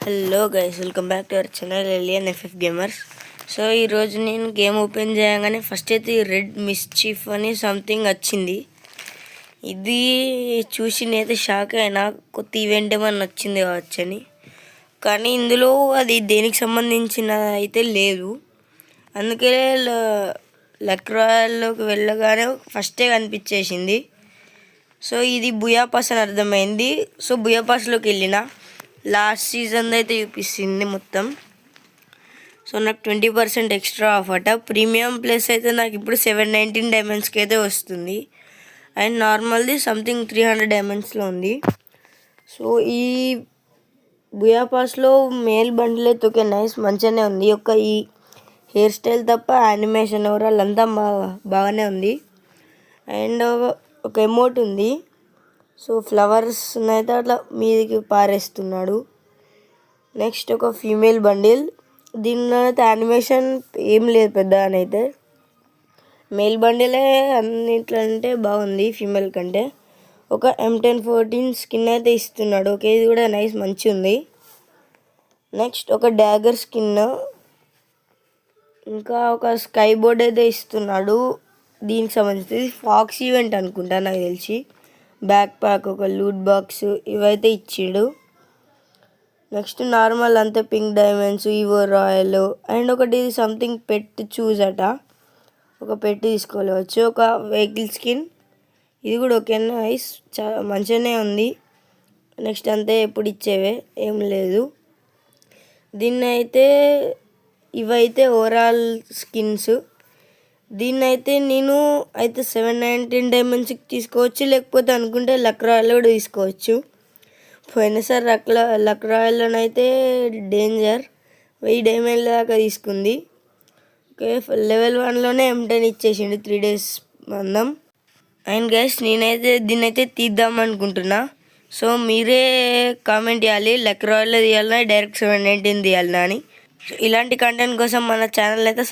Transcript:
Hello guys, welcome back to our channel alien FF gamers. So ఈరోజు నేను game open చేయగానే first అయితే ఈ రెడ్ మిస్చీఫ్ అని సంథింగ్ వచ్చింది. ఇది చూసి నేనైతే షాక్ అయినా, కొత్త ఈవెంట్ ఏమన్నా వచ్చింది కావచ్చని. కానీ ఇందులో అది దేనికి సంబంధించిన అయితే లేదు. అందుకే లక్ రాయల్లోకి వెళ్ళగానే ఫస్టే కనిపించేసింది. సో ఇది బుయా పాస్ అని అర్థమైంది. సో బుయా పాస్లోకి వెళ్ళిన లాస్ట్ సీజన్ అయితే చూపిస్తుంది మొత్తం. సో నాకు 20% ఎక్స్ట్రా ఆఫ్ అట. ప్రీమియం ప్లస్ అయితే నాకు ఇప్పుడు 719 డైమండ్స్కి అయితే వస్తుంది. అండ్ నార్మల్ది సంథింగ్ 300 డైమండ్స్లో ఉంది. సో ఈ బుయా పాస్లో మేల్ బండిల్ అయితే ఓకే నైస్, మంచిగానే ఉంది. ఈ హెయిర్ స్టైల్ తప్ప యానిమేషన్ ఓవరాల్ అంతా బాగానే ఉంది. అండ్ ఒక ఎమోట్ ఉంది. సో ఫ్లవర్స్ అయితే అట్లా మీదికి పారేస్తున్నాడు. నెక్స్ట్ ఒక ఫీమేల్ బండిల్. దీనిలో అయితే యానిమేషన్ ఏం లేదు పెద్దగానైతే. మేల్ బండిలే అన్నిట్లంటే బాగుంది ఫీమేల్ కంటే. ఒక M1014 స్కిన్ అయితే ఇస్తున్నాడు. ఓకే, ఇది కూడా నైస్, మంచి ఉంది. నెక్స్ట్ ఒక డాగర్ స్కిన్, ఇంకా ఒక స్కై బోర్డ్ అయితే ఇస్తున్నాడు. దీనికి సంబంధించి ఫాక్స్ ఈవెంట్ అనుకుంటా నాకు తెలిసి. బ్యాక్ ప్యాక్, ఒక లూట్ బాక్స్ ఇవైతే ఇచ్చిండు. నెక్స్ట్ నార్మల్ అంతే pink diamonds, EO royal and ఒకటి సంథింగ్ పెట్ చూస్ అట. ఒక పెట్ తీసుకోవచ్చు. ఒక వెహికల్ స్కిన్, ఇది కూడా ఓకే నైస్, చాలా మంచిగానే ఉంది. నెక్స్ట్ అంతే ఎప్పుడు ఇచ్చేవే, ఏం లేదు. దీన్ని అయితే ఇవైతే ఓవరాల్ స్కిన్స్. దీన్ని అయితే నేను అయితే 719 డైమండ్స్కి తీసుకోవచ్చు, లేకపోతే అనుకుంటే లక్ రాయల్లో కూడా తీసుకోవచ్చు. పోయినసారి లక్ రాయల్లోనైతే డేంజర్ 1000 డైమండ్ల దాకా తీసుకుంది. ఓకే, లెవెల్ 1లోనే M10 ఇచ్చేసిండు 3 days మందం. అండ్ గైస్, నేనైతే దీన్నైతే తీద్దాం అనుకుంటున్నా. సో మీరే కామెంట్ చేయాలి, లక్ రాయల్లో తీయాలన్నా డైరెక్ట్ 719 తీయాలన్నా అని. సో ఇలాంటి కంటెంట్ కోసం మన ఛానల్ అయితే